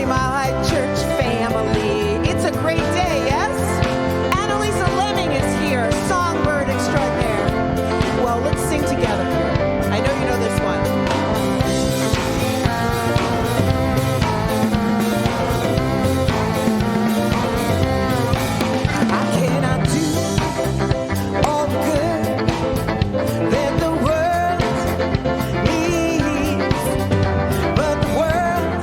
Mile High Church family. It's a great day, yes? Annalisa Lemming is here, songbird extraordinaire. Well, let's sing together here. I know you know this one. I cannot do all the good that the world needs, but the world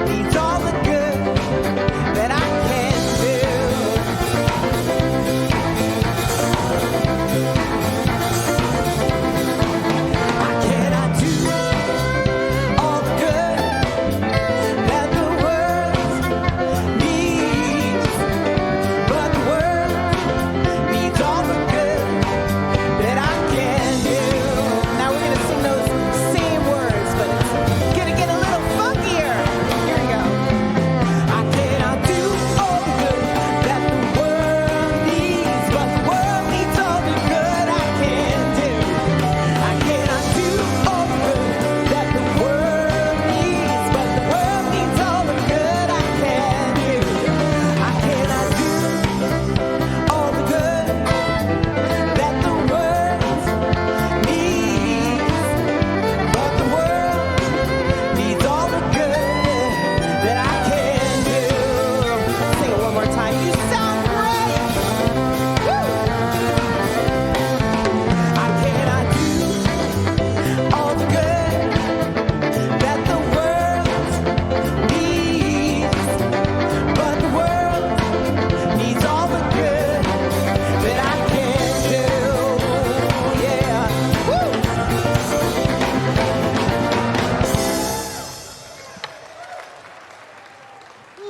needs all the good that I can do. I cannot do all the good that the world needs, but the world needs all the good that I can do. Now we're going to sing those same words, but it's going to get a little funkier. Here we go. I cannot do all the good that the world needs, but the world needs all the good I can do. I cannot do all the good that the world needs, but the world needs all the good I can do. I cannot do all the good that the world needs, but the world needs all the good that I can do. Sing it one more time. You sound great. Woo! I cannot do all the good that the world needs, but the world needs all the good that I can do. Yeah. Woo!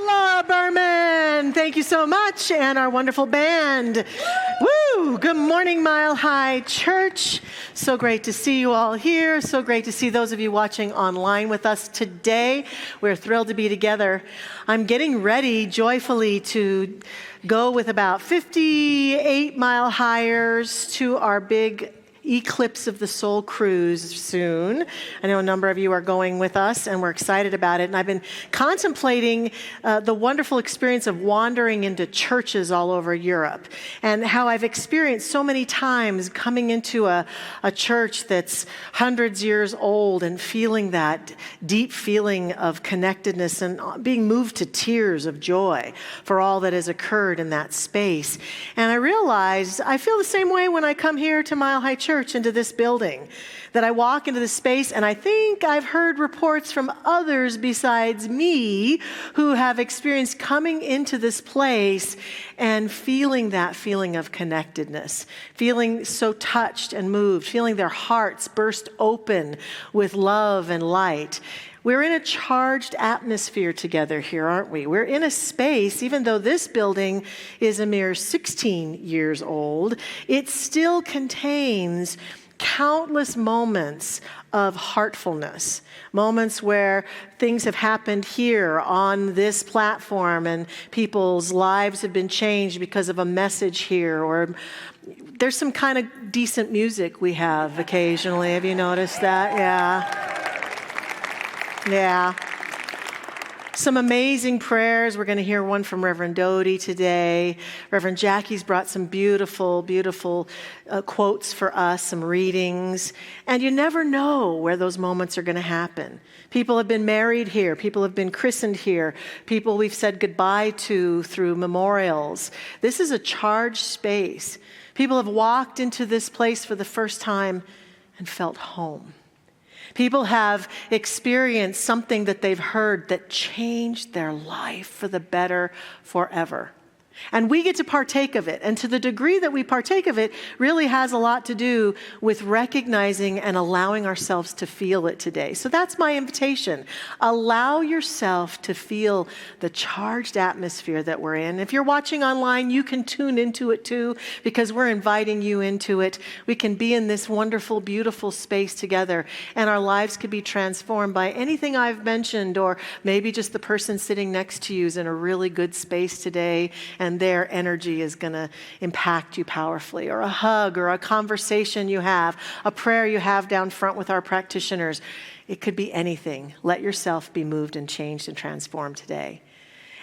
Laura Berman, thank you so much, and our wonderful band. Woo! Good morning, Mile High Church. So great to see you all here. So great to see those of you watching online with us today. We're thrilled to be together. I'm getting ready joyfully to go with about 58 Mile Highers to our big Eclipse of the Soul cruise soon. I know a number of you are going with us, and we're excited about it. And I've been contemplating the wonderful experience of wandering into churches all over Europe, and how I've experienced so many times coming into a church that's hundreds years old and feeling that deep feeling of connectedness and being moved to tears of joy for all that has occurred in that space. And I realized I feel the same way when I come here to Mile High Church, into this building, that I walk into this space, and I think I've heard reports from others besides me who have experienced coming into this place and feeling that feeling of connectedness, feeling so touched and moved, feeling their hearts burst open with love and light. We're in a charged atmosphere together here, aren't we? We're in a space, even though this building is a mere 16 years old, it still contains countless moments of heartfulness, moments where things have happened here on this platform and people's lives have been changed because of a message here, or there's some kind of decent music we have occasionally. Have you noticed that? Yeah. Some amazing prayers. We're going to hear one from Reverend Doty today. Reverend Jackie's brought some beautiful, beautiful quotes for us, some readings. And you never know where those moments are going to happen. People have been married here. People have been christened here. People we've said goodbye to through memorials. This is a charged space. People have walked into this place for the first time and felt home. People have experienced something that they've heard that changed their life for the better forever. And we get to partake of it. And to the degree that we partake of it really has a lot to do with recognizing and allowing ourselves to feel it today. So that's my invitation. Allow yourself to feel the charged atmosphere that we're in. If you're watching online, you can tune into it too, because we're inviting you into it. We can be in this wonderful, beautiful space together, and our lives could be transformed by anything I've mentioned, or maybe just the person sitting next to you is in a really good space today, and their energy is going to impact you powerfully, or a hug, or a conversation you have, a prayer you have down front with our practitioners. It could be anything. Let yourself be moved and changed and transformed today.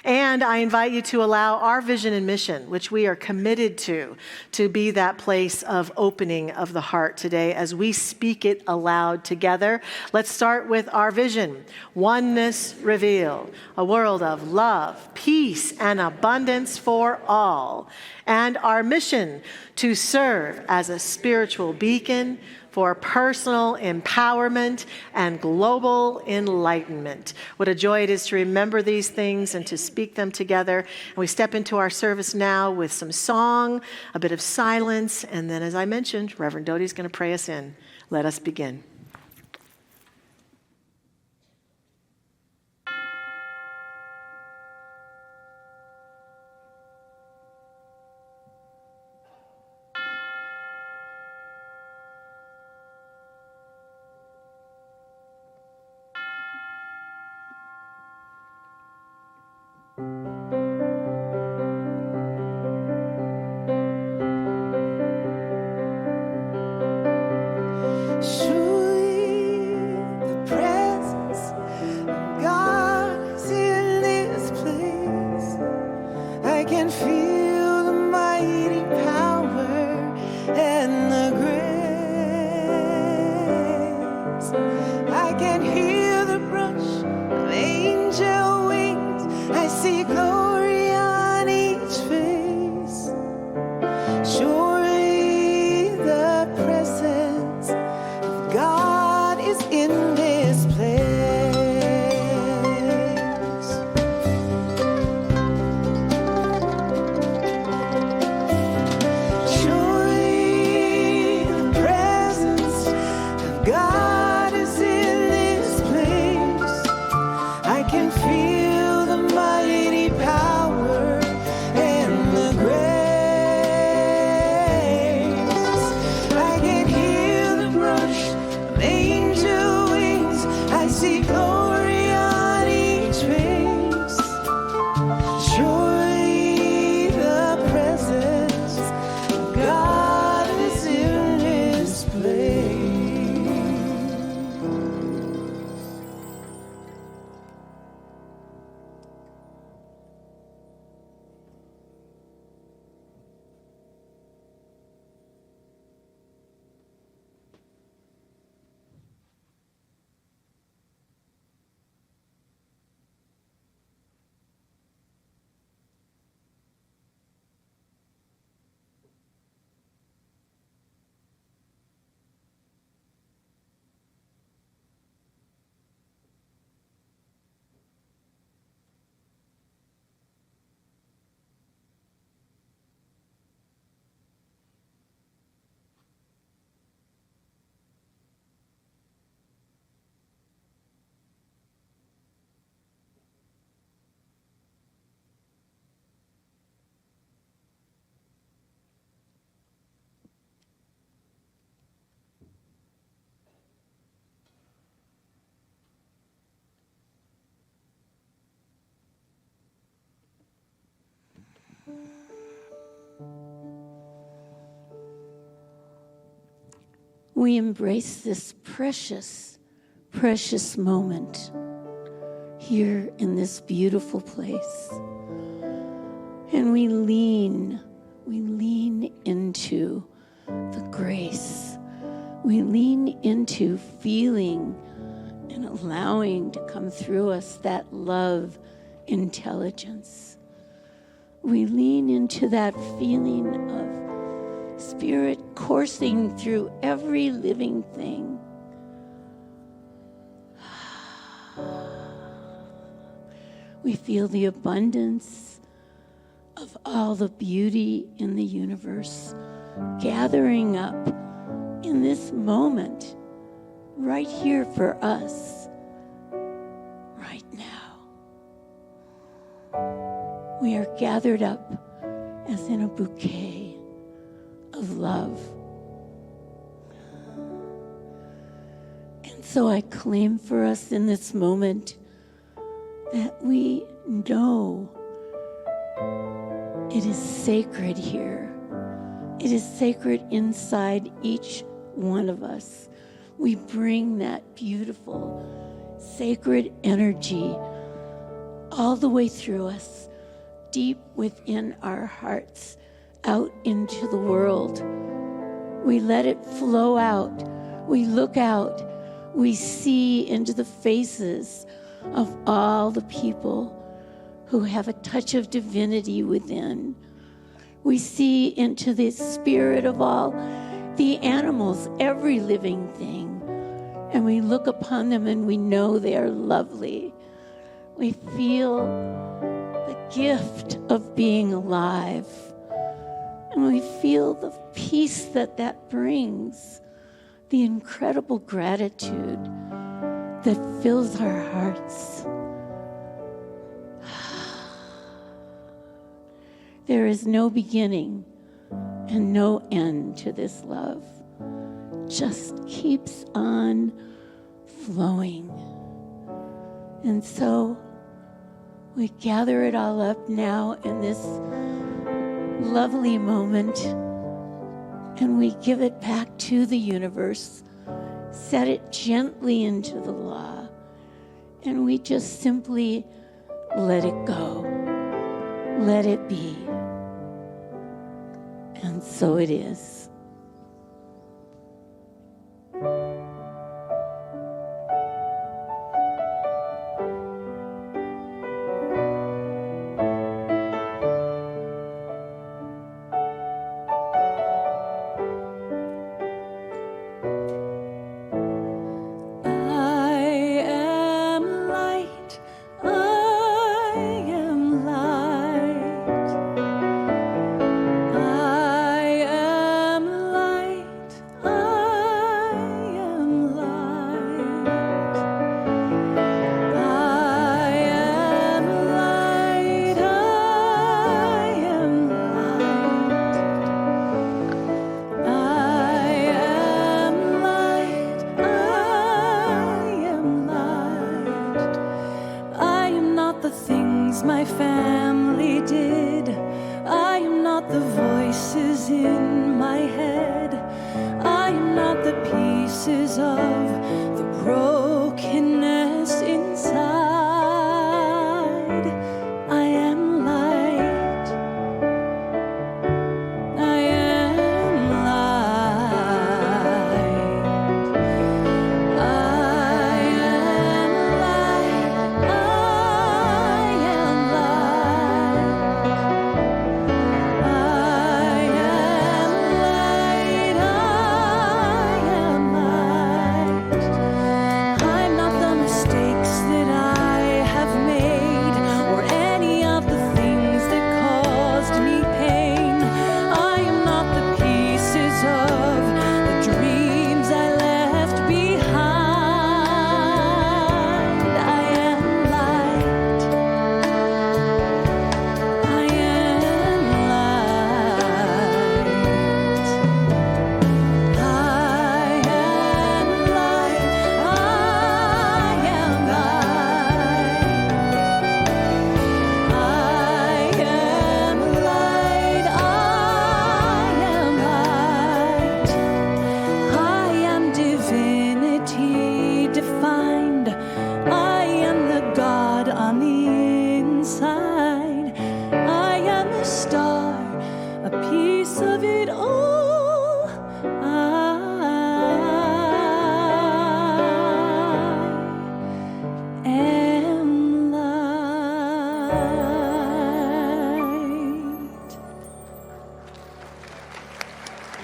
And I invite you to allow our vision and mission, which we are committed to be that place of opening of the heart today as we speak it aloud together. Let's start with our vision. Oneness revealed, a world of love, peace, and abundance for all. And our mission, to serve as a spiritual beacon for personal empowerment and global enlightenment. What a joy it is to remember these things and to speak them together. And we step into our service now with some song, a bit of silence, and then, as I mentioned, Reverend Doty's going to pray us in. Let us begin. We embrace this precious, precious moment here in this beautiful place. And we lean into the grace. We lean into feeling and allowing to come through us that love intelligence. We lean into that feeling of Spirit coursing through every living thing. We feel the abundance of all the beauty in the universe gathering up in this moment, right here for us, right now. We are gathered up as in a bouquet of love. And so I claim for us in this moment that we know it is sacred here. It is sacred inside each one of us. we bring that beautiful, sacred energy all the way through us, deep within our hearts, out into the world. We let it flow out. We look out. We see into the faces of all the people who have a touch of divinity within. We see into the spirit of all the animals, every living thing, and we look upon them and we know they are lovely. We feel the gift of being alive, and we feel the peace that brings, the incredible gratitude that fills our hearts. There is no beginning and no end to this love. Just keeps on flowing. And so we gather it all up now in this lovely moment, and we give it back to the universe, set it gently into the law, and we just simply let it go. Let it be. And so it is.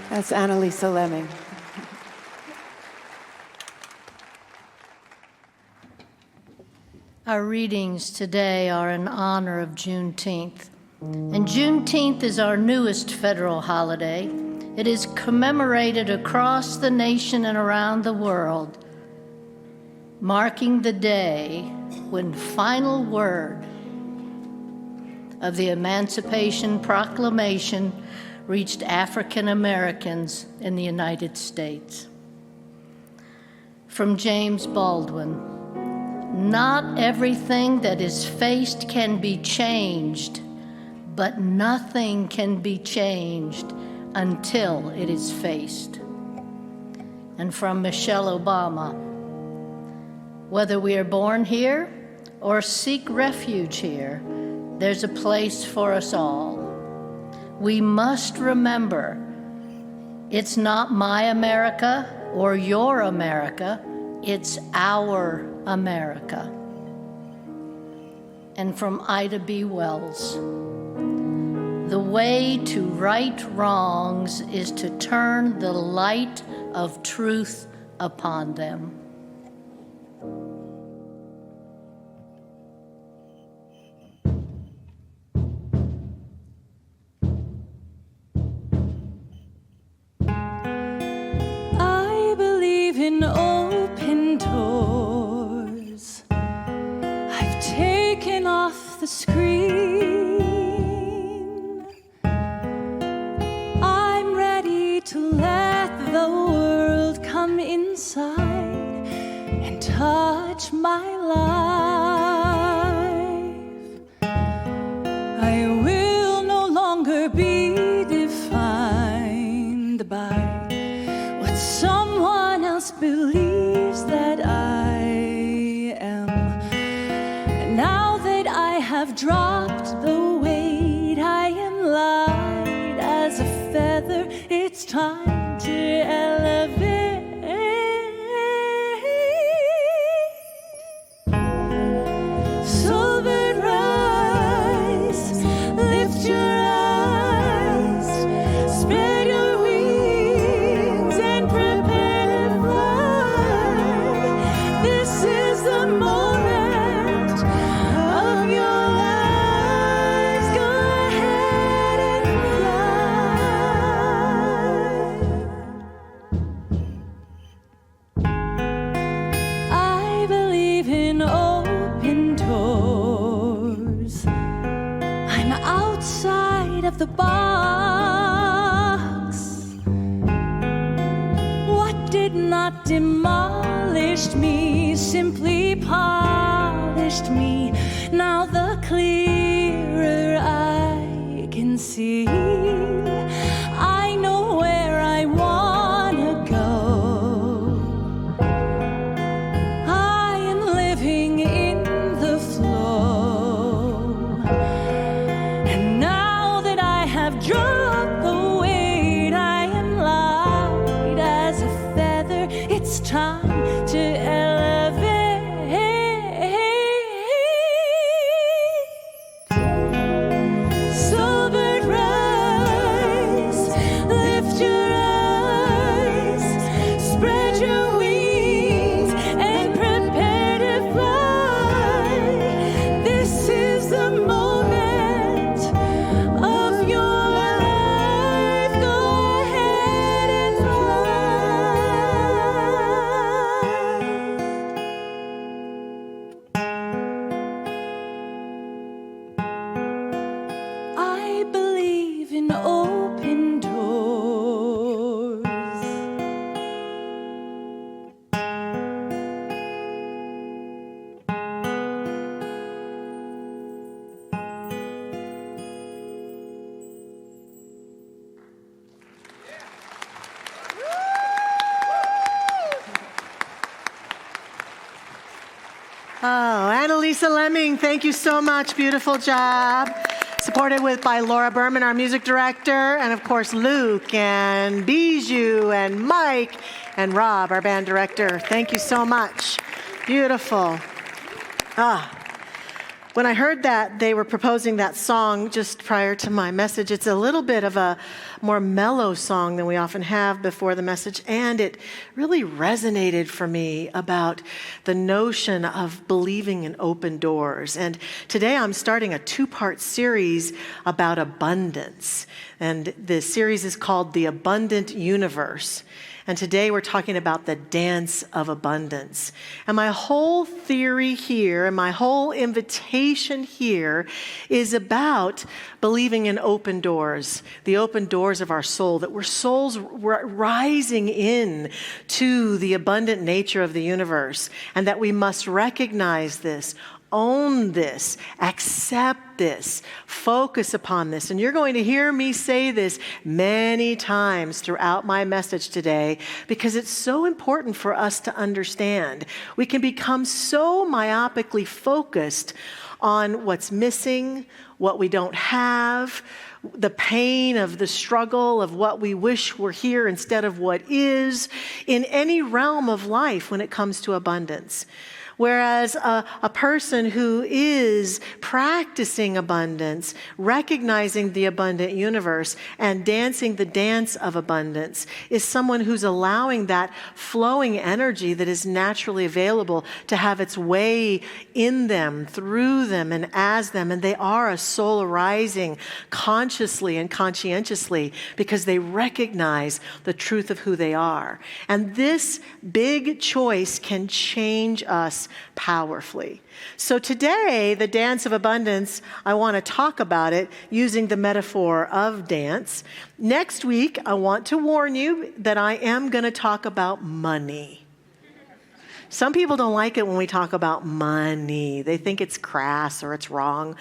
That's Annalisa Lemming. Our readings today are in honor of Juneteenth. And Juneteenth is our newest federal holiday. It is commemorated across the nation and around the world, marking the day when final word of the Emancipation Proclamation reached African Americans in the United States. From James Baldwin, "Not everything that is faced can be changed, but nothing can be changed until it is faced." and from Michelle Obama. Whether we are born here or seek refuge here, there's a place for us all. We must remember it's not my America or your America, it's our America. And from Ida B. Wells, the way to right wrongs is to turn the light of truth upon them. I believe in open doors. I've taken off the screen. I'm ready to let the world come inside and touch my life. I will no longer be defined by what someone else believes that I am. And now that I have dropped the weight, I am light as a feather. It's time to elevate. Silver rise, lift your eyes, spread your wings and prepare to fly. This is the moment of your lives. Go ahead and fly. I believe in open doors. I'm outside of the box. What did not demolish me simply polished me. Now the clearer I can see, I know where I wanna go. I am living in the flow. And now that I have dropped the weight, I am light as a feather. It's time to elevate. Soulbird rise, lift your eyes, spread your wings and prepare to fly. This is the moment of your life. Go ahead and fly. I believe in open doors. Oh, Annalisa Lemming, thank you so much. Beautiful job. Supported by Laura Berman, our music director, and of course Luke and Bijou and Mike and Rob, our band director. Thank you so much. Beautiful. When I heard that they were proposing that song just prior to my message, it's a little bit of a more mellow song than we often have before the message, and it really resonated for me about the notion of believing in open doors. And today I'm starting a 2-part series about abundance, and the series is called The Abundant Universe. And today we're talking about the dance of abundance. And my whole theory here and my whole invitation here is about believing in open doors, the open doors of our soul, that we're souls rising in to the abundant nature of the universe, and that we must recognize this, Own this, accept this, focus upon this. And you're going to hear me say this many times throughout my message today because it's so important for us to understand. We can become so myopically focused on what's missing, what we don't have, the pain of the struggle of what we wish were here instead of what is, in any realm of life when it comes to abundance. Whereas a person who is practicing abundance, recognizing the abundant universe, and dancing the dance of abundance is someone who's allowing that flowing energy that is naturally available to have its way in them, through them, and as them. And they are a soul arising consciously and conscientiously because they recognize the truth of who they are. And this big choice can change us powerfully. So today, the dance of abundance, I want to talk about it using the metaphor of dance. Next week, I want to warn you that I am going to talk about money. Some people don't like it when we talk about money. They think it's crass or it's wrong.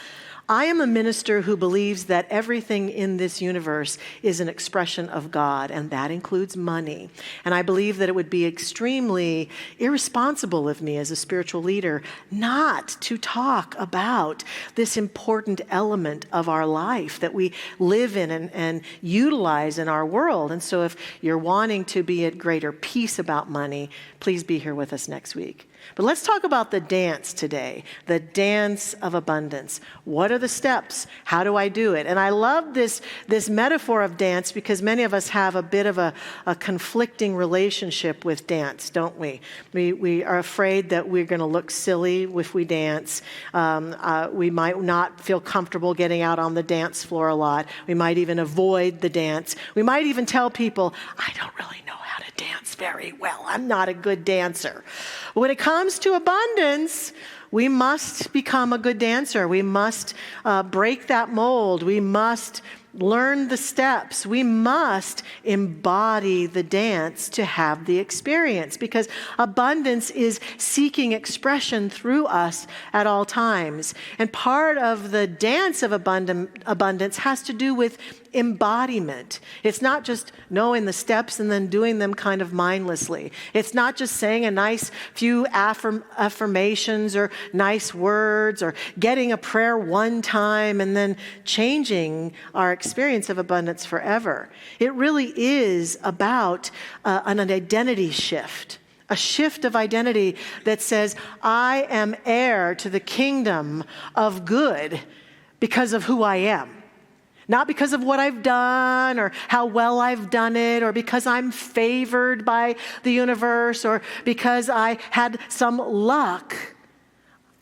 I am a minister who believes that everything in this universe is an expression of God, and that includes money. And I believe that it would be extremely irresponsible of me as a spiritual leader not to talk about this important element of our life that we live in and utilize in our world. And so if you're wanting to be at greater peace about money, please be here with us next week. But let's talk about the dance today, the dance of abundance. What are the steps? How do I do it? And I love this metaphor of dance because many of us have a bit of a conflicting relationship with dance, don't we? We are afraid that we're going to look silly if we dance. We might not feel comfortable getting out on the dance floor a lot. We might even avoid the dance. We might even tell people, I don't really know how to dance very well. I'm not a good dancer. When it comes to abundance, we must become a good dancer. We must break that mold. We must learn the steps. We must embody the dance to have the experience because abundance is seeking expression through us at all times. And part of the dance of abundance has to do with embodiment. It's not just knowing the steps and then doing them kind of mindlessly. It's not just saying a nice few affirmations or nice words or getting a prayer one time and then changing our experience of abundance forever. It really is about an identity shift. A shift of identity that says, I am heir to the kingdom of good because of who I am. Not because of what I've done or how well I've done it or because I'm favored by the universe or because I had some luck.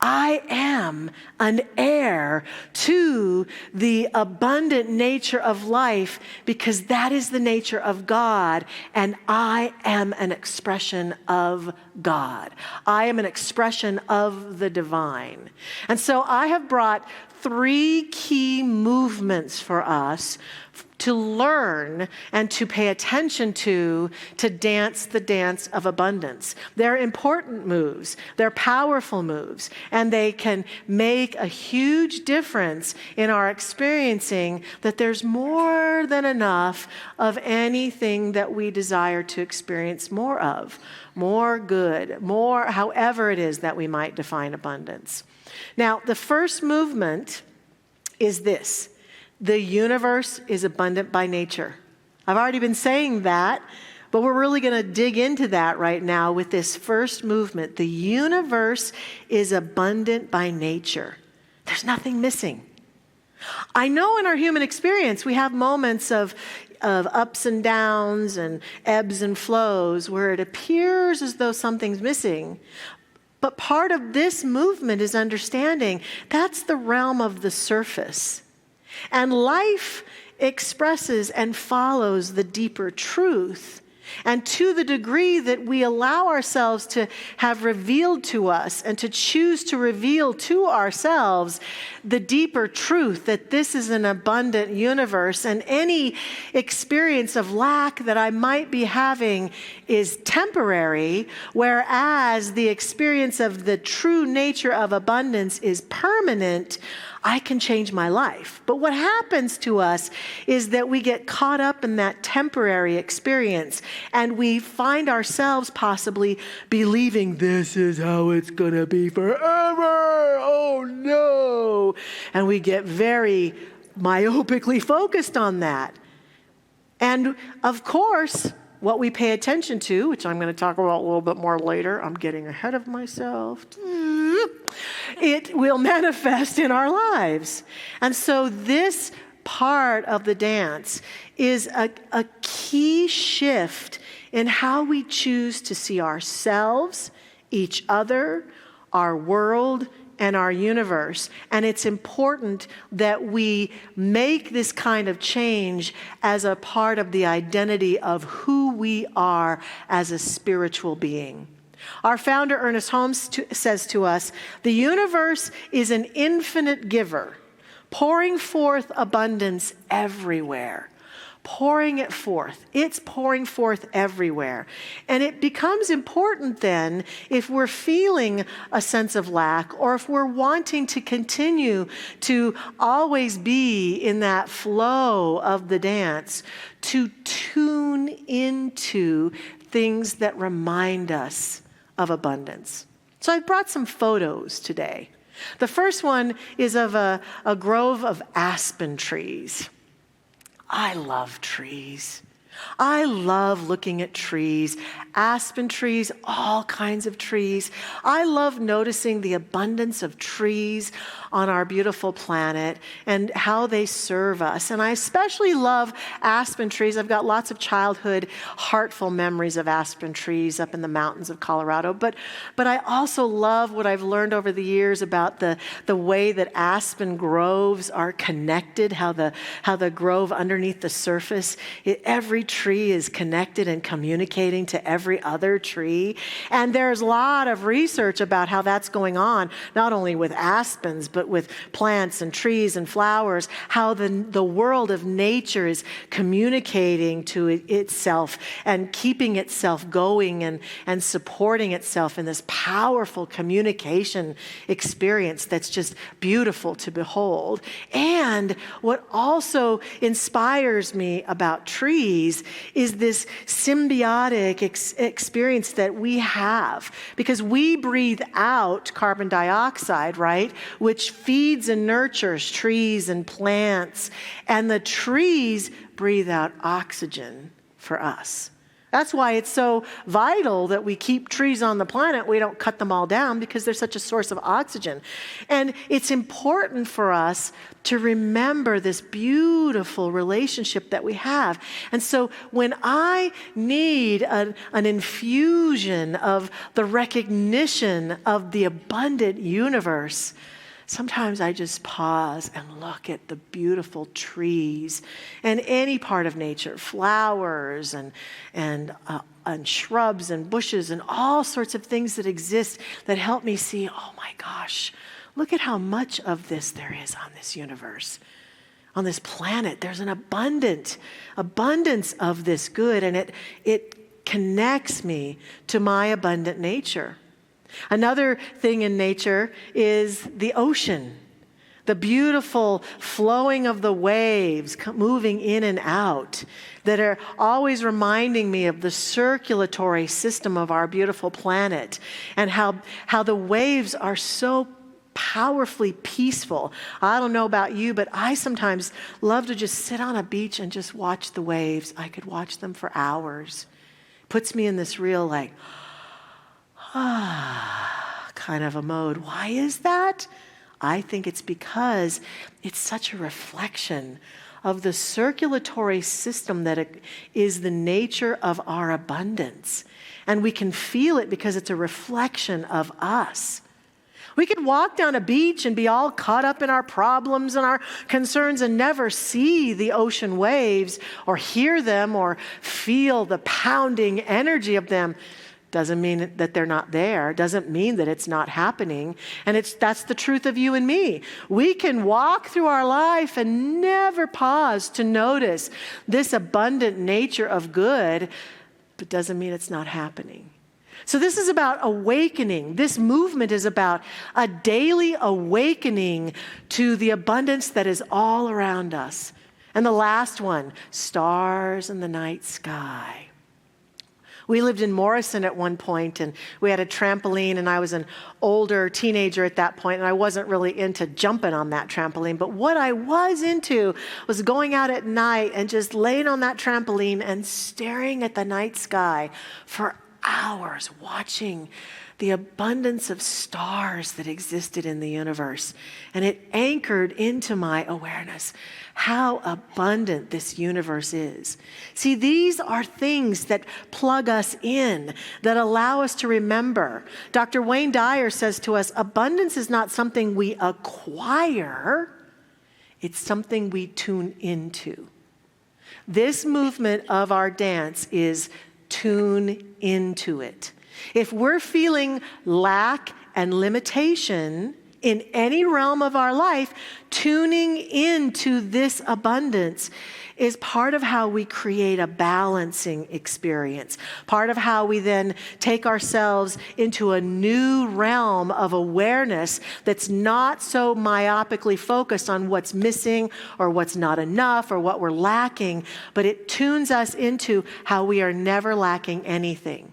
I am an heir to the abundant nature of life because that is the nature of God, and I am an expression of God. I am an expression of the divine. And so I have brought 3 key movements for us to learn and to pay attention to dance the dance of abundance. They're important moves, they're powerful moves, and they can make a huge difference in our experiencing that there's more than enough of anything that we desire to experience more of, more good, more however it is that we might define abundance. Now, the first movement is this. The universe is abundant by nature. I've already been saying that, but we're really going to dig into that right now with this first movement. The universe is abundant by nature. There's nothing missing. I know in our human experience we have moments of ups and downs and ebbs and flows where it appears as though something's missing. But part of this movement is understanding that's the realm of the surface. And life expresses and follows the deeper truth And to the degree that we allow ourselves to have revealed to us and to choose to reveal to ourselves the deeper truth that this is an abundant universe, and any experience of lack that I might be having is temporary, whereas the experience of the true nature of abundance is permanent, I can change my life. But what happens to us is that we get caught up in that temporary experience, and we find ourselves possibly believing this is how it's going to be forever. Oh no. And we get very myopically focused on that. And of course, what we pay attention to, which I'm going to talk about a little bit more later, I'm getting ahead of myself, it will manifest in our lives. And so this part of the dance is a key shift in how we choose to see ourselves, each other, our world, and our universe. And it's important that we make this kind of change as a part of the identity of who we are as a spiritual being. Our founder, Ernest Holmes, says to us, the universe is an infinite giver, pouring forth abundance everywhere. Pouring it forth. It's pouring forth everywhere. And it becomes important then, if we're feeling a sense of lack, or if we're wanting to continue to always be in that flow of the dance, to tune into things that remind us of abundance. So I brought some photos today. The first one is of a grove of aspen trees. I love trees. I love looking at trees, aspen trees, all kinds of trees. I love noticing the abundance of trees on our beautiful planet and how they serve us. And I especially love aspen trees. I've got lots of childhood, heartful memories of aspen trees up in the mountains of Colorado. But I also love what I've learned over the years about the way that aspen groves are connected, how the grove underneath the surface, every tree is connected and communicating to every other tree. And there's a lot of research about how that's going on, not only with aspens, but with plants and trees and flowers, how the world of nature is communicating to itself and keeping itself going and supporting itself in this powerful communication experience that's just beautiful to behold. And what also inspires me about trees is this symbiotic experience that we have, because we breathe out carbon dioxide, right, which feeds and nurtures trees and plants, and the trees breathe out oxygen for us. That's why it's so vital that we keep trees on the planet. We don't cut them all down because they're such a source of oxygen. And it's important for us to remember this beautiful relationship that we have. And so when I need an infusion of the recognition of the abundant universe, sometimes I just pause and look at the beautiful trees and any part of nature, flowers and shrubs and bushes and all sorts of things that exist that help me see, oh my gosh, look at how much of this there is on this universe. On this planet, there's an abundance of this good, and it connects me to my abundant nature. Another thing in nature is the ocean, the beautiful flowing of the waves moving in and out that are always reminding me of the circulatory system of our beautiful planet, and how the waves are so powerfully peaceful. I don't know about you, but I sometimes love to just sit on a beach and just watch the waves. I could watch them for hours. Puts me in this real kind of a mode. Why is that? I think it's because it's such a reflection of the circulatory system that is the nature of our abundance. And we can feel it because it's a reflection of us. We could walk down a beach and be all caught up in our problems and our concerns and never see the ocean waves or hear them or feel the pounding energy of them. Doesn't mean that they're not there. Doesn't mean that it's not happening. And that's the truth of you and me. We can walk through our life and never pause to notice this abundant nature of good, but doesn't mean it's not happening. So this is about awakening. This movement is about a daily awakening to the abundance that is all around us. And the last one, stars in the night sky. We lived in Morrison at one point, and we had a trampoline, and I was an older teenager at that point, and I wasn't really into jumping on that trampoline. But what I was into was going out at night and just laying on that trampoline and staring at the night sky for hours, watching the abundance of stars that existed in the universe. And it anchored into my awareness how abundant this universe is. See, these are things that plug us in, that allow us to remember. Dr. Wayne Dyer says to us, abundance is not something we acquire, it's something we tune into. This movement of our dance is tune into it. If we're feeling lack and limitation in any realm of our life, tuning into this abundance is part of how we create a balancing experience, part of how we then take ourselves into a new realm of awareness that's not so myopically focused on what's missing or what's not enough or what we're lacking, but it tunes us into how we are never lacking anything.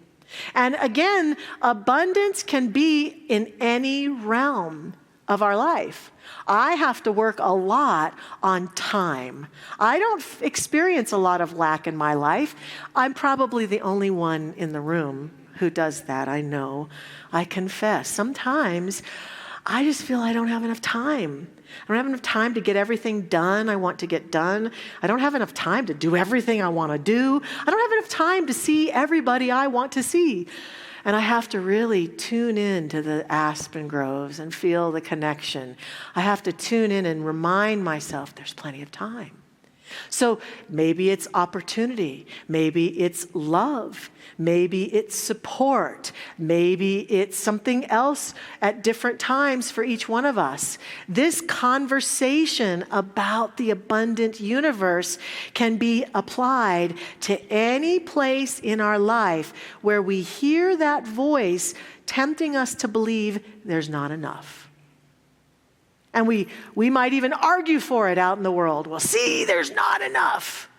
And again, abundance can be in any realm of our life. I have to work a lot on time. I don't experience a lot of lack in my life. I'm probably the only one in the room who does that. I know. I confess. Sometimes I just feel I don't have enough time. I don't have enough time to get everything done I want to get done. I don't have enough time to do everything I want to do. I don't have enough time to see everybody I want to see. And I have to really tune in to the aspen groves and feel the connection. I have to tune in and remind myself there's plenty of time. So maybe it's opportunity, maybe it's love, maybe it's support, maybe it's something else at different times for each one of us. This conversation about the abundant universe can be applied to any place in our life where we hear that voice tempting us to believe there's not enough. And we might even argue for it out in the world. Well, see, there's not enough.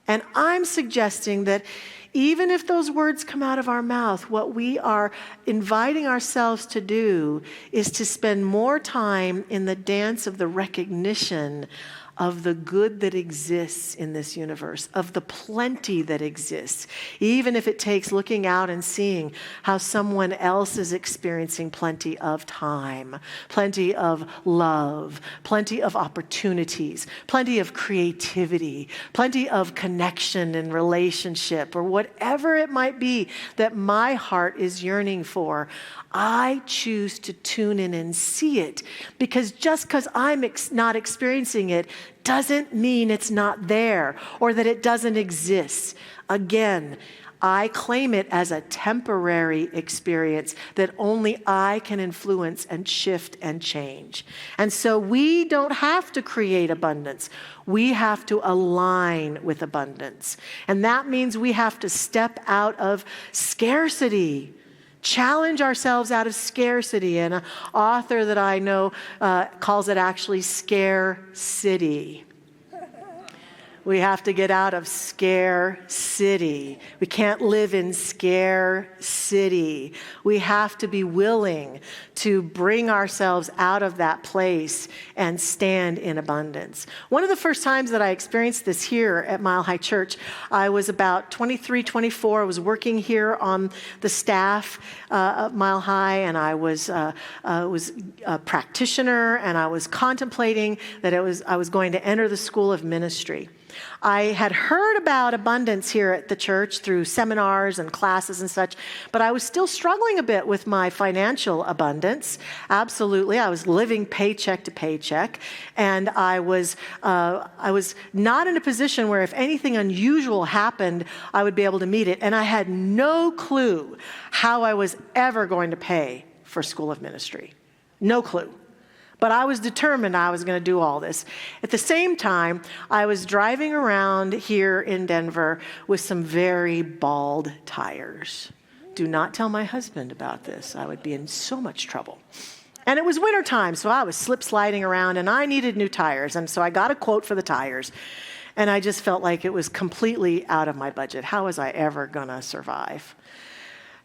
And I'm suggesting that even if those words come out of our mouth, what we are inviting ourselves to do is to spend more time in the dance of the recognition of the good that exists in this universe, of the plenty that exists, even if it takes looking out and seeing how someone else is experiencing plenty of time, plenty of love, plenty of opportunities, plenty of creativity, plenty of connection and relationship, or whatever it might be that my heart is yearning for. I choose to tune in and see it, because just because I'm not experiencing it doesn't mean it's not there or that it doesn't exist. Again, I claim it as a temporary experience that only I can influence and shift and change. And so we don't have to create abundance. We have to align with abundance. And that means we have to step out of scarcity. Challenge ourselves out of scarcity. And an author that I know calls it actually scare-city. We have to get out of scare-city. We can't live in scare-city. We have to be willing to bring ourselves out of that place and stand in abundance. One of the first times that I experienced this here at Mile High Church, I was about 23, 24. I was working here on the staff of Mile High, and I was a practitioner, and I was contemplating that I was going to enter the school of ministry. I had heard about abundance here at the church through seminars and classes and such, but I was still struggling a bit with my financial abundance. Absolutely. I was living paycheck to paycheck, and I was not in a position where if anything unusual happened, I would be able to meet it. And I had no clue how I was ever going to pay for School of Ministry. No clue. But I was determined I was going to do all this. At the same time, I was driving around here in Denver with some very bald tires. Do not tell my husband about this. I would be in so much trouble. And it was wintertime, so I was slip-sliding around, and I needed new tires. And so I got a quote for the tires. And I just felt like it was completely out of my budget. How was I ever going to survive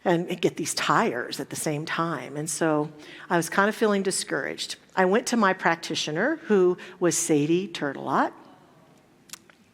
and get these tires at the same time? And so I was kind of feeling discouraged. I went to my practitioner, who was Sadie Turtelot.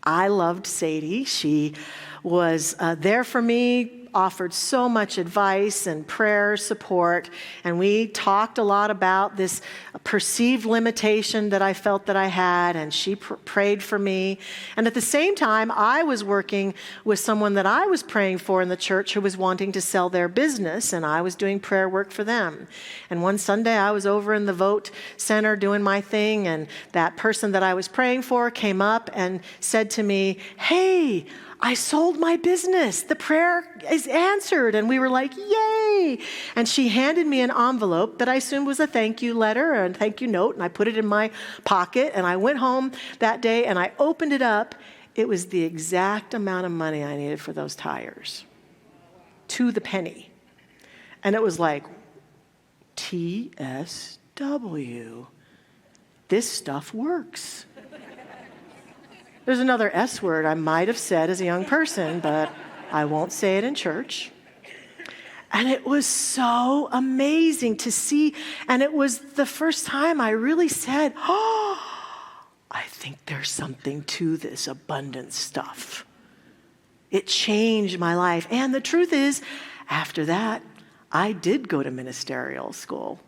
I loved Sadie. She was there for me, offered so much advice and prayer support, and we talked a lot about this perceived limitation that I felt that I had, and she prayed for me. And at the same time, I was working with someone that I was praying for in the church who was wanting to sell their business, and I was doing prayer work for them. And one Sunday, I was over in the Vote Center doing my thing, and that person that I was praying for came up and said to me, "Hey, I sold my business. The prayer is answered." And we were like, yay. And she handed me an envelope that I assumed was a thank you letter or a thank you note. And I put it in my pocket. And I went home that day and I opened it up. It was the exact amount of money I needed for those tires, to the penny. And it was like, TSW. This stuff works. There's another S word I might have said as a young person, but I won't say it in church. And it was so amazing to see. And it was the first time I really said, oh, I think there's something to this abundance stuff. It changed my life. And the truth is, after that, I did go to ministerial school.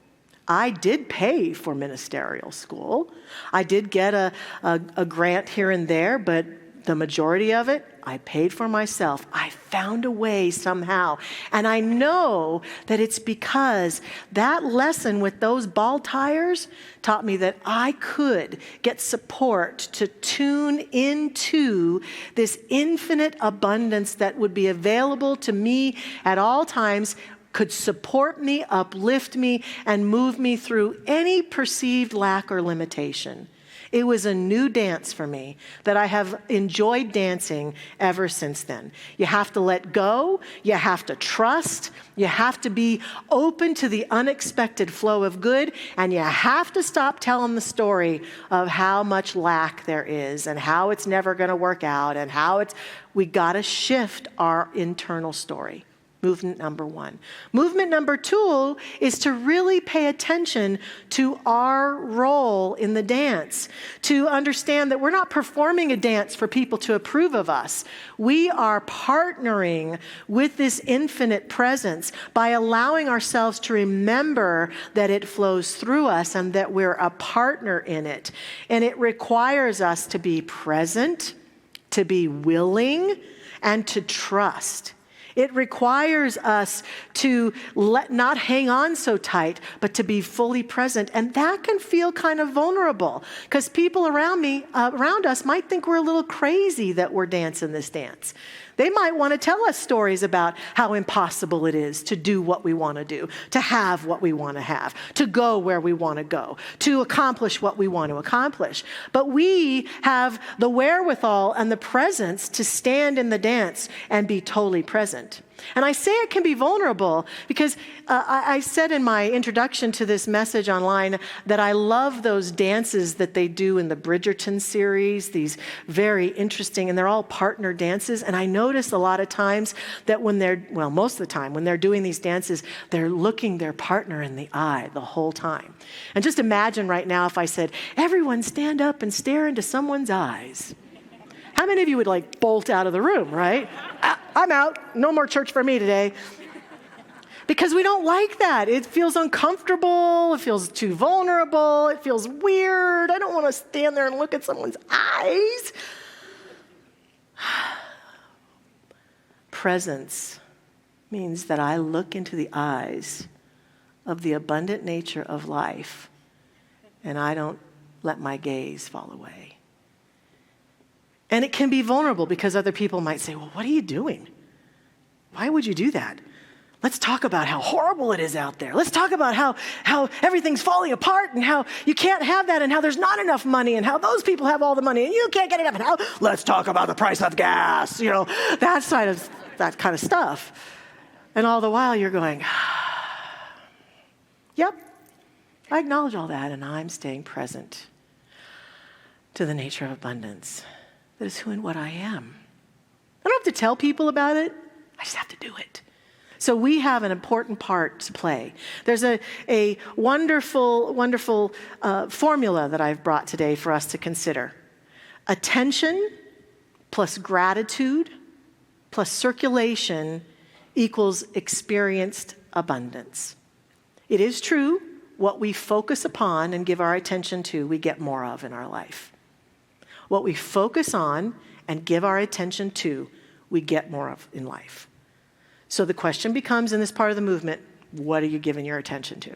I did pay for ministerial school. I did get a grant here and there, but the majority of it, I paid for myself. I found a way somehow. And I know that it's because that lesson with those bald tires taught me that I could get support to tune into this infinite abundance that would be available to me at all times, could support me, uplift me, and move me through any perceived lack or limitation. It was a new dance for me that I have enjoyed dancing ever since then. You have to let go, you have to trust, you have to be open to the unexpected flow of good, and you have to stop telling the story of how much lack there is and how it's never going to work out and we got to shift our internal story. Movement number one. Movement number two is to really pay attention to our role in the dance, to understand that we're not performing a dance for people to approve of us. We are partnering with this infinite presence by allowing ourselves to remember that it flows through us and that we're a partner in it. And it requires us to be present, to be willing, and to trust. It requires us to not hang on so tight, but to be fully present. And that can feel kind of vulnerable because people around us might think we're a little crazy that we're dancing this dance. They might want to tell us stories about how impossible it is to do what we want to do, to have what we want to have, to go where we want to go, to accomplish what we want to accomplish. But we have the wherewithal and the presence to stand in the dance and be totally present. And I say it can be vulnerable because I said in my introduction to this message online that I love those dances that they do in the Bridgerton series, these very interesting, and they're all partner dances. And I notice a lot of times that most of the time, when they're doing these dances, they're looking their partner in the eye the whole time. And just imagine right now if I said, everyone stand up and stare into someone's eyes. How many of you would bolt out of the room, right? I'm out. No more church for me today. Because we don't like that. It feels uncomfortable. It feels too vulnerable. It feels weird. I don't want to stand there and look at someone's eyes. presence means that I look into the eyes of the abundant nature of life, and I don't let my gaze fall away. And it can be vulnerable because other people might say, well, what are you doing? Why would you do that? Let's talk about how horrible it is out there. Let's talk about how everything's falling apart and how you can't have that and how there's not enough money and how those people have all the money and you can't get enough. And how, let's talk about the price of gas, that kind of stuff. And all the while you're going, yep, I acknowledge all that and I'm staying present to the nature of abundance. That is who and what I am. I don't have to tell people about it. I just have to do it. So we have an important part to play. There's a wonderful, wonderful formula that I've brought today for us to consider. Attention plus gratitude plus circulation equals experienced abundance. It is true, what we focus upon and give our attention to, we get more of in our life. What we focus on and give our attention to, we get more of in life. So the question becomes in this part of the movement, what are you giving your attention to?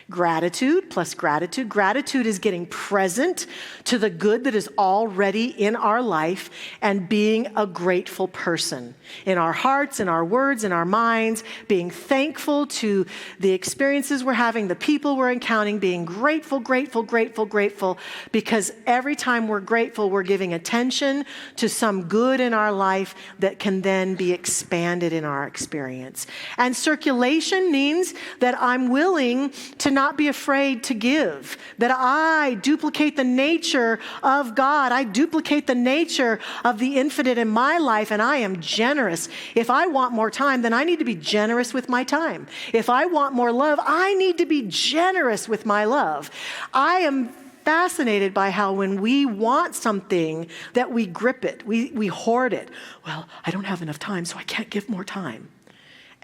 Gratitude plus gratitude. Gratitude is getting present to the good that is already in our life and being a grateful person. In our hearts, in our words, in our minds, being thankful to the experiences we're having, the people we're encountering, being grateful, grateful, grateful, grateful, because every time we're grateful, we're giving attention to some good in our life that can then be expanded in our experience. And circulation means that I'm willing to not be afraid to give, that I duplicate the nature of God. I duplicate the nature of the infinite in my life, and I am generous. If I want more time, then I need to be generous with my time. If I want more love, I need to be generous with my love. I am fascinated by how when we want something that we grip it, we hoard it. Well, I don't have enough time, so I can't give more time.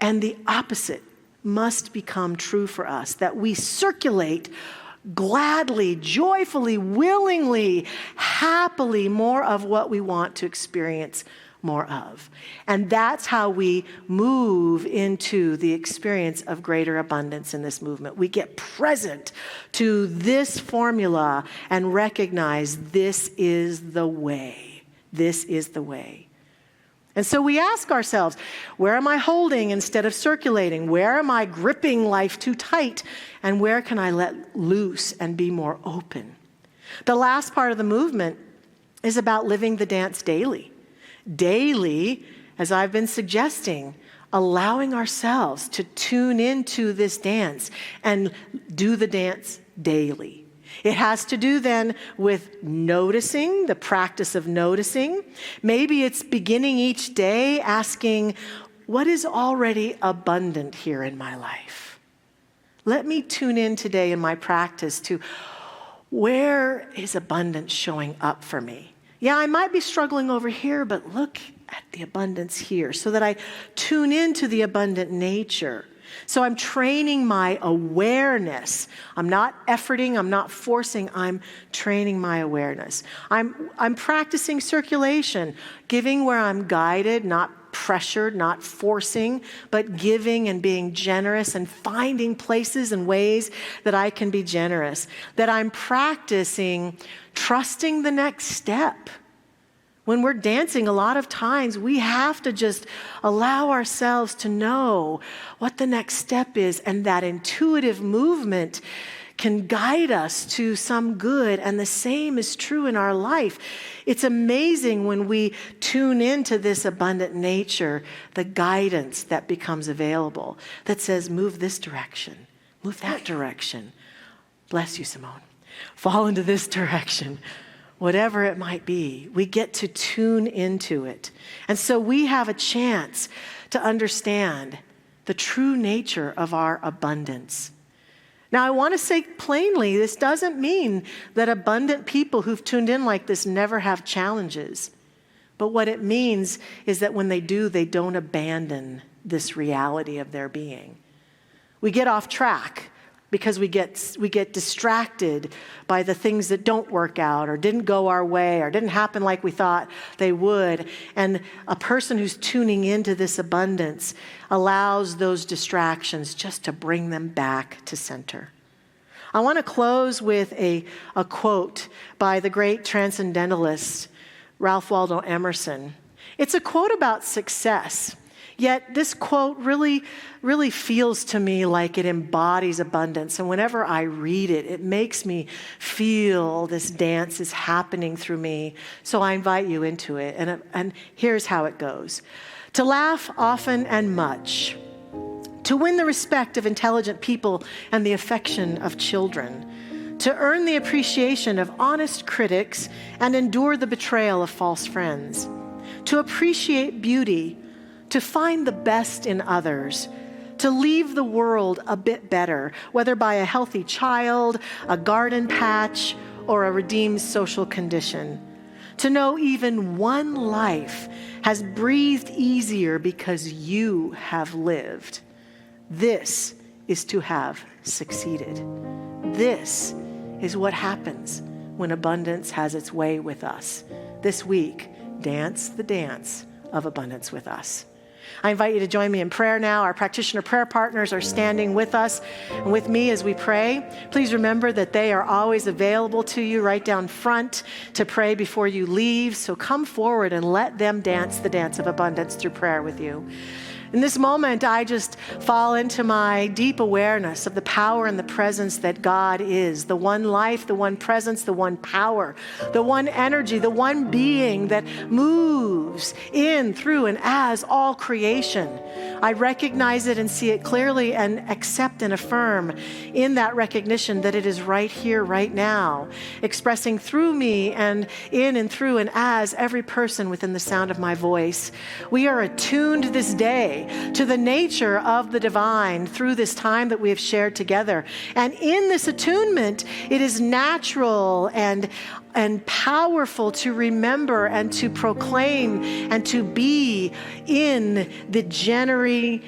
And the opposite must become true for us, that we circulate gladly, joyfully, willingly, happily more of what we want to experience more of. And that's how we move into the experience of greater abundance in this movement. We get present to this formula and recognize this is the way. This is the way. And so we ask ourselves, where am I holding instead of circulating? Where am I gripping life too tight? And where can I let loose and be more open? The last part of the movement is about living the dance daily. Daily, as I've been suggesting, allowing ourselves to tune into this dance and do the dance daily. It has to do then with noticing, the practice of noticing. Maybe it's beginning each day asking, what is already abundant here in my life? Let me tune in today in my practice to where is abundance showing up for me? Yeah, I might be struggling over here, but look at the abundance here, so that I tune into the abundant nature. So I'm training my awareness. I'm not efforting, I'm not forcing, I'm training my awareness. I'm practicing circulation, giving where I'm guided, not pressured, not forcing, but giving and being generous and finding places and ways that I can be generous. That I'm practicing trusting the next step. When we're dancing, a lot of times we have to just allow ourselves to know what the next step is, and that intuitive movement can guide us to some good, and the same is true in our life. It's amazing when we tune into this abundant nature, the guidance that becomes available that says, move this direction, move that direction. Bless you, Simone. Fall into this direction. Whatever it might be, we get to tune into it. And so we have a chance to understand the true nature of our abundance. Now, I want to say plainly, this doesn't mean that abundant people who've tuned in like this never have challenges. But what it means is that when they do, they don't abandon this reality of their being. We get off track because we get distracted by the things that don't work out or didn't go our way or didn't happen like we thought they would. And a person who's tuning into this abundance allows those distractions just to bring them back to center. I want to close with a quote by the great transcendentalist Ralph Waldo Emerson. It's a quote about success. Yet this quote really, really feels to me like it embodies abundance. And whenever I read it, it makes me feel this dance is happening through me. So I invite you into it. And here's how it goes. To laugh often and much. To win the respect of intelligent people and the affection of children. To earn the appreciation of honest critics and endure the betrayal of false friends. To appreciate beauty. To find the best in others, to leave the world a bit better, whether by a healthy child, a garden patch, or a redeemed social condition. To know even one life has breathed easier because you have lived. This is to have succeeded. This is what happens when abundance has its way with us. This week, dance the dance of abundance with us. I invite you to join me in prayer now. Our practitioner prayer partners are standing with us and with me as we pray. Please remember that they are always available to you right down front to pray before you leave. So come forward and let them dance the dance of abundance through prayer with you. In this moment, I just fall into my deep awareness of the power and the presence that God is, the one life, the one presence, the one power, the one energy, the one being that moves in, through, and as all creation. I recognize it and see it clearly and accept and affirm in that recognition that it is right here, right now, expressing through me and in and through and as every person within the sound of my voice. We are attuned this day to the nature of the divine through this time that we have shared together. And in this attunement, it is natural and powerful to remember and to proclaim and to be in the generating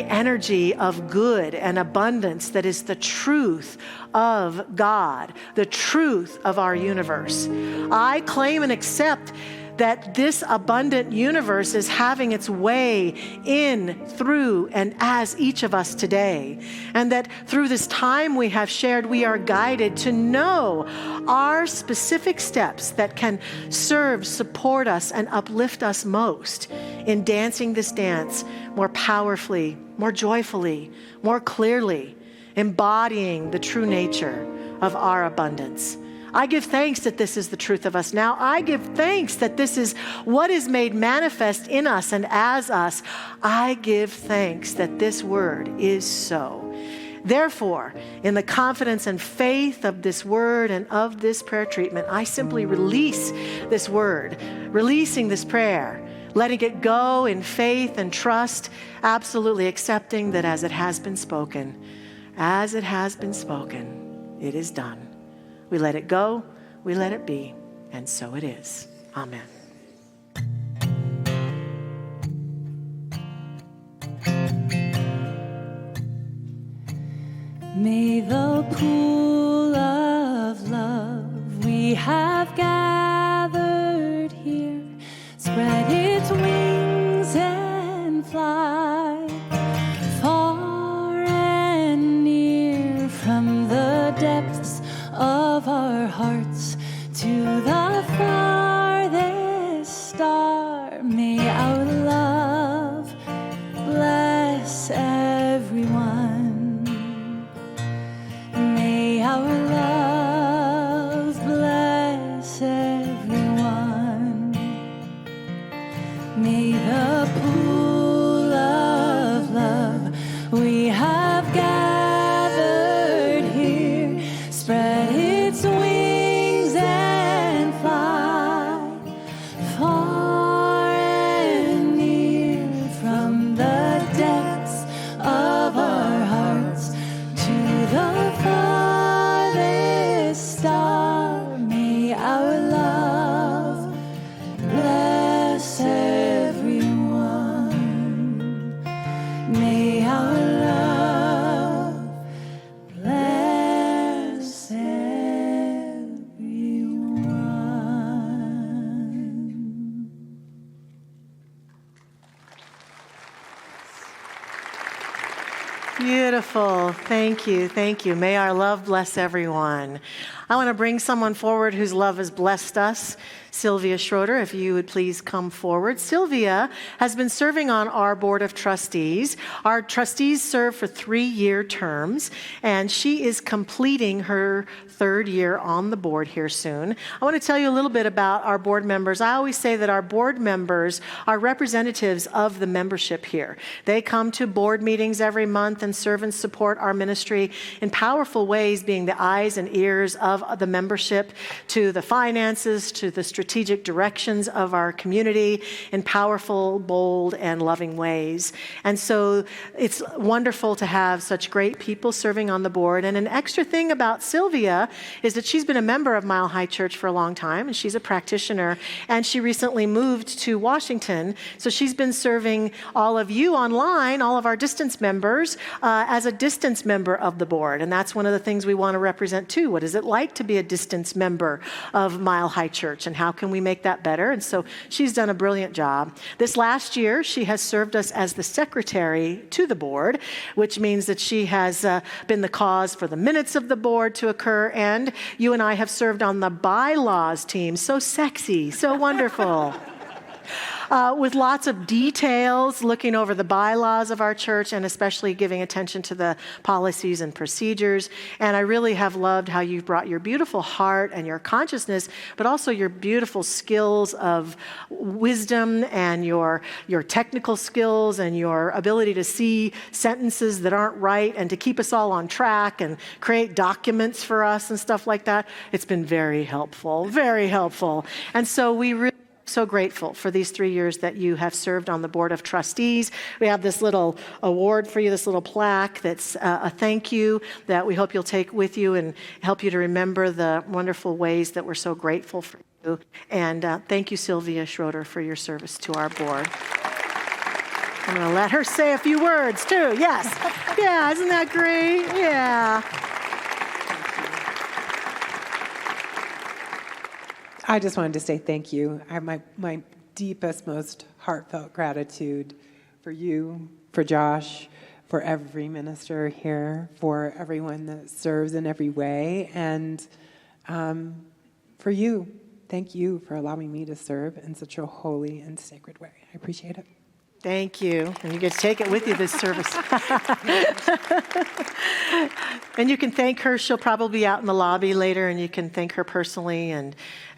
energy of good and abundance that is the truth of God, the truth of our universe. I claim and accept that this abundant universe is having its way in, through, and as each of us today. And that through this time we have shared, we are guided to know our specific steps that can serve, support us, and uplift us most in dancing this dance more powerfully, more joyfully, more clearly, embodying the true nature of our abundance. I give thanks that this is the truth of us now. I give thanks that this is what is made manifest in us and as us. I give thanks that this word is so. Therefore, in the confidence and faith of this word and of this prayer treatment, I simply release this word, releasing this prayer, letting it go in faith and trust, absolutely accepting that as it has been spoken, it is done. We let it go, we let it be, and so it is. Amen. May the pool of love we have gathered here spread its wings and fly far and near from the depths of our hearts to the farthest star. May our love bless everyone. May our love bless everyone. May the pool of love we have gathered here spread its wings and fly Beautiful. Thank you. Thank you. May our love bless everyone. I want to bring someone forward whose love has blessed us. Sylvia Schroeder, if you would please come forward. Sylvia has been serving on our board of trustees. Our trustees serve for 3-year terms, and she is completing her 3rd year on the board here soon. I want to tell you a little bit about our board members. I always say that our board members are representatives of the membership here. They come to board meetings every month and serve and support our ministry in powerful ways, being the eyes and ears of the membership to the finances, to the strategic directions of our community in powerful, bold, and loving ways. And so it's wonderful to have such great people serving on the board. And an extra thing about Sylvia is that she's been a member of Mile High Church for a long time, and she's a practitioner, and she recently moved to Washington. So she's been serving all of you online, all of our distance members, as a distance member of the board. And that's one of the things we want to represent too. What is it like to be a distance member of Mile High Church, and how can we make that better? And so she's done a brilliant job. This last year, she has served us as the secretary to the board, which means that she has been the cause for the minutes of the board to occur. And you and I have served on the bylaws team. So sexy, so wonderful. With lots of details, looking over the bylaws of our church and especially giving attention to the policies and procedures. And I really have loved how you've brought your beautiful heart and your consciousness, but also your beautiful skills of wisdom and your technical skills and your ability to see sentences that aren't right and to keep us all on track and create documents for us and stuff like that. It's been very helpful, very helpful. And so we really so grateful for these 3 years that you have served on the Board of Trustees. We have this little award for you, this little plaque that's a thank you that we hope you'll take with you and help you to remember the wonderful ways that we're so grateful for you. And thank you, Sylvia Schroeder, for your service to our board. I'm going to let her say a few words, too. Yes. Yeah, isn't that great? Yeah. I just wanted to say thank you. I have my deepest, most heartfelt gratitude for you, for Josh, for every minister here, for everyone that serves in every way, and for you. Thank you for allowing me to serve in such a holy and sacred way. I appreciate it. Thank you. And you get to take it with you this service. And you can thank her. She'll probably be out in the lobby later, and you can thank her personally and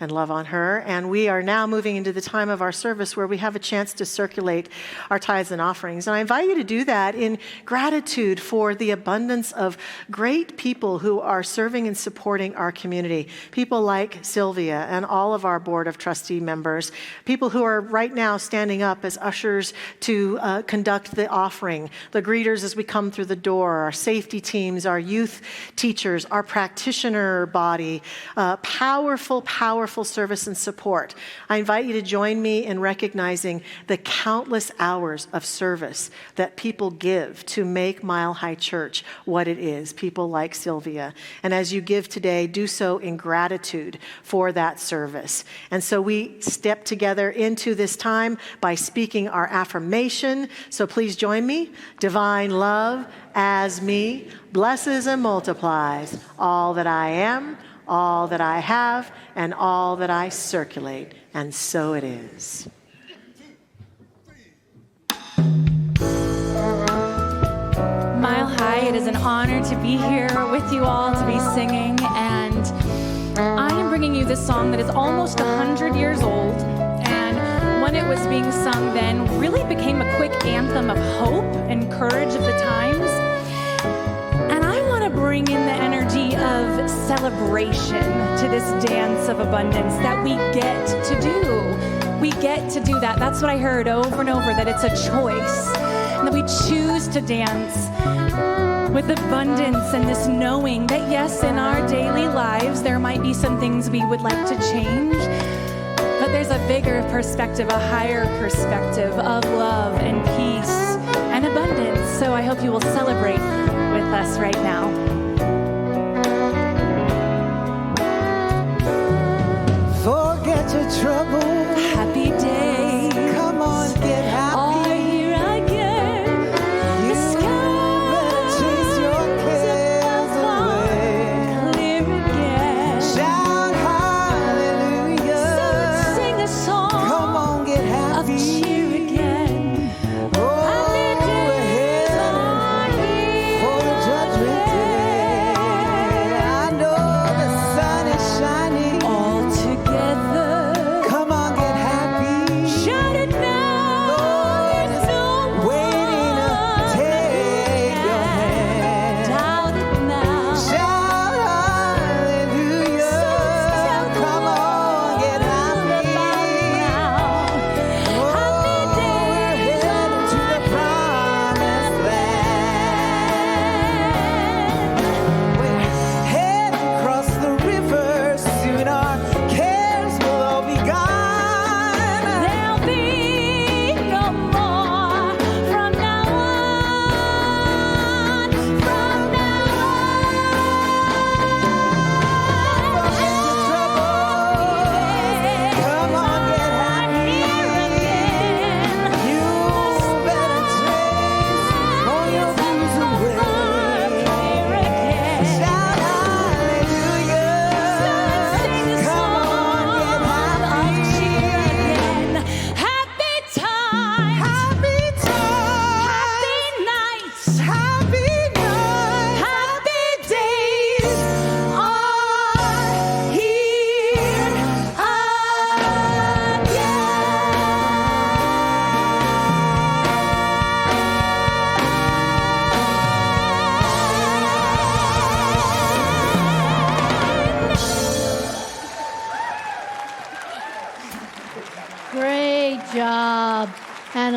love on her. And we are now moving into the time of our service where we have a chance to circulate our tithes and offerings. And I invite you to do that in gratitude for the abundance of great people who are serving and supporting our community. People like Sylvia and all of our Board of Trustee members. People who are right now standing up as ushers to conduct the offering. The greeters as we come through the door. Our safety teams, our youth teachers, our practitioner body. Powerful, powerful service and support. I invite you to join me in recognizing the countless hours of service that people give to make Mile High Church what it is, people like Sylvia. And as you give today, do so in gratitude for that service. And so we step together into this time by speaking our affirmation. So please join me. Divine love as me blesses and multiplies all that I am, all that I have, and all that I circulate. And so it is. Mile High, it is an honor to be here with you all, to be singing. And I am bringing you this song that is almost 100 years old. And when it was being sung then, really became a quick anthem of hope and courage of the times. And I want to bring in the energy of celebration to this dance of abundance that we get to do. We get to do that. That's what I heard over and over, that it's a choice. And that we choose to dance with abundance and this knowing that yes, in our daily lives, there might be some things we would like to change, but there's a bigger perspective, a higher perspective of love and peace and abundance. So I hope you will celebrate with us right now. Forget your trouble. Happy days. Come on, get happy. Are here again. The sky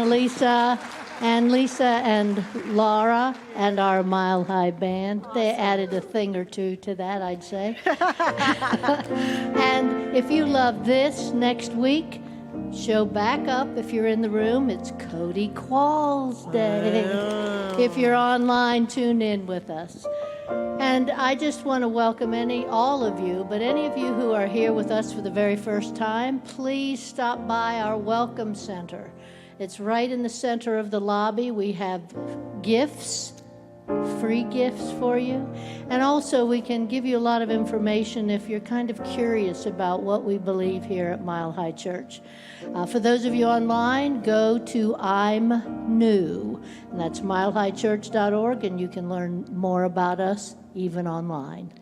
Annalisa and Lisa and Laura and our Mile High Band. They added a thing or two to that, I'd say. And if you love this, next week, show back up. If you're in the room, it's Cody Qualls Day. If you're online, tune in with us. And I just want to welcome all of you, but any of you who are here with us for the very first time, please stop by our Welcome Center. It's right in the center of the lobby. We have gifts, free gifts for you. And also we can give you a lot of information if you're kind of curious about what we believe here at Mile High Church. For those of you online, go to I'm New, and that's milehighchurch.org, and you can learn more about us even online.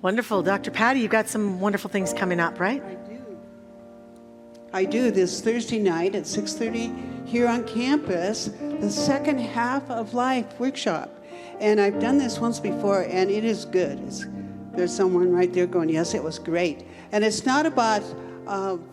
Wonderful. Dr. Patty, you've got some wonderful things coming up, right? I do this Thursday night at 6:30 here on campus, the second half of life workshop. And I've done this once before, and it is good. There's someone right there going, yes, it was great. And it's not about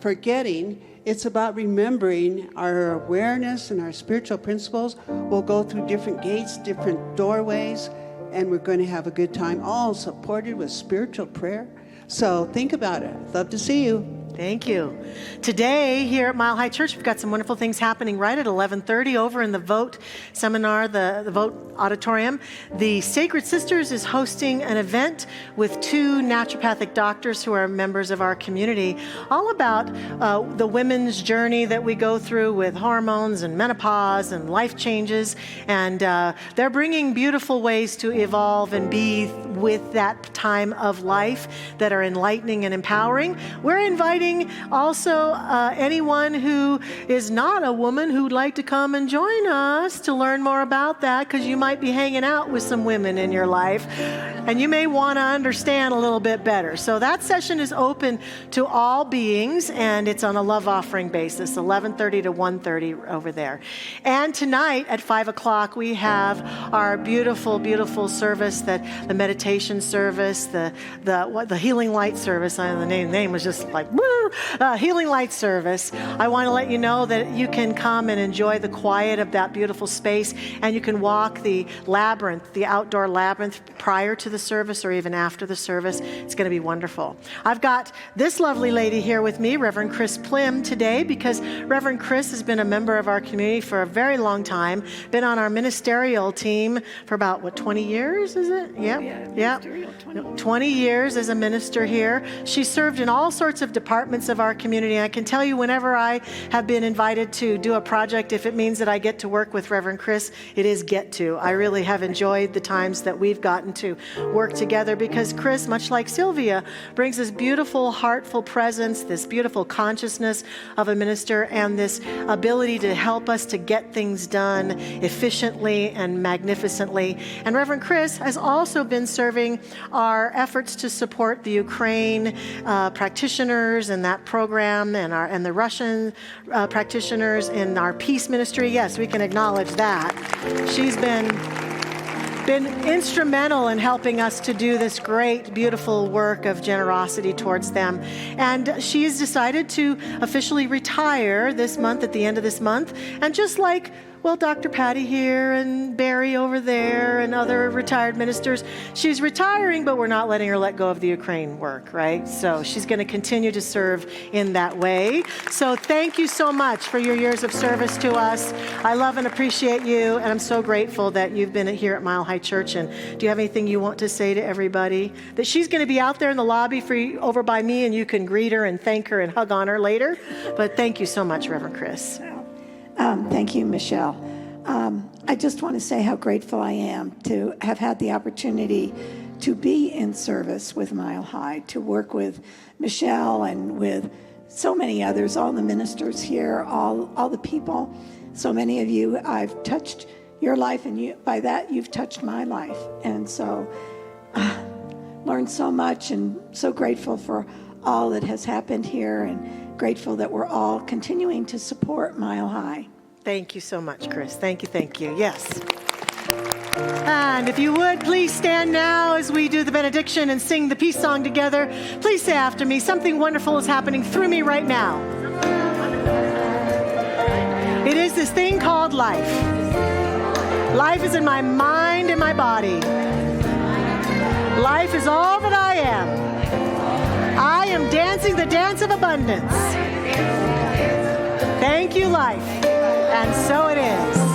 forgetting. It's about remembering our awareness and our spiritual principles. We'll go through different gates, different doorways, and we're going to have a good time, all supported with spiritual prayer. So think about it. Love to see you. Thank you. Today, here at Mile High Church, we've got some wonderful things happening right at 11:30 over in the Vote Seminar, the Vote Auditorium. The Sacred Sisters is hosting an event with two naturopathic doctors who are members of our community, all about the women's journey that we go through with hormones and menopause and life changes. And they're bringing beautiful ways to evolve and be with that time of life that are enlightening and empowering. We're inviting also anyone who is not a woman who'd like to come and join us to learn more about that, because you might be hanging out with some women in your life and you may want to understand a little bit better. So that session is open to all beings, and it's on a love offering basis, 11:30 to 1:30 over there. And tonight at 5 o'clock, we have our beautiful, beautiful service, that the meditation service, the healing light service. The name was just like, woo! Healing Light Service. I want to let you know that you can come and enjoy the quiet of that beautiful space, and you can walk the labyrinth, the outdoor labyrinth, prior to the service or even after the service. It's going to be wonderful. I've got this lovely lady here with me, Reverend Chris Plim, today, because Reverend Chris has been a member of our community for a very long time, been on our ministerial team for about, 20 years, is it? Yep. 20 years as a minister here. She served in all sorts of departments of our community. I can tell you, whenever I have been invited to do a project, if it means that I get to work with Reverend Chris, it is get to. I really have enjoyed the times that we've gotten to work together, because Chris, much like Sylvia, brings this beautiful, heartful presence, this beautiful consciousness of a minister, and this ability to help us to get things done efficiently and magnificently. And Reverend Chris has also been serving our efforts to support the Ukraine practitioners and that program, and the Russian practitioners in our peace ministry. Yes, we can acknowledge that. She's been instrumental in helping us to do this great, beautiful work of generosity towards them. And she's decided to officially retire this month, at the end of this month. And just like, Dr. Patty here and Barry over there and other retired ministers, she's retiring, but we're not letting her let go of the Ukraine work, right? So she's going to continue to serve in that way. So thank you so much for your years of service to us. I love and appreciate you, and I'm so grateful that you've been here at Mile High Church. And do you have anything you want to say to everybody? That she's going to be out there in the lobby for you, over by me, and you can greet her and thank her and hug on her later. But thank you so much, Reverend Chris. Thank you, Michelle. I just want to say how grateful I am to have had the opportunity to be in service with Mile High, to work with Michelle and with so many others, all the ministers here, all the people. So many of you, I've touched your life, and by that you've touched my life. And so learned so much, and so grateful for all that has happened here, and grateful that we're all continuing to support Mile High. Thank you so much, Chris. Thank you. Yes. And if you would, please stand now as we do the benediction and sing the peace song together. Please say after me, something wonderful is happening through me right now. It is is this thing called life. Life is in my mind and my body. Life is all that I am. I am dancing the dance of abundance. Thank you, life. And so it is.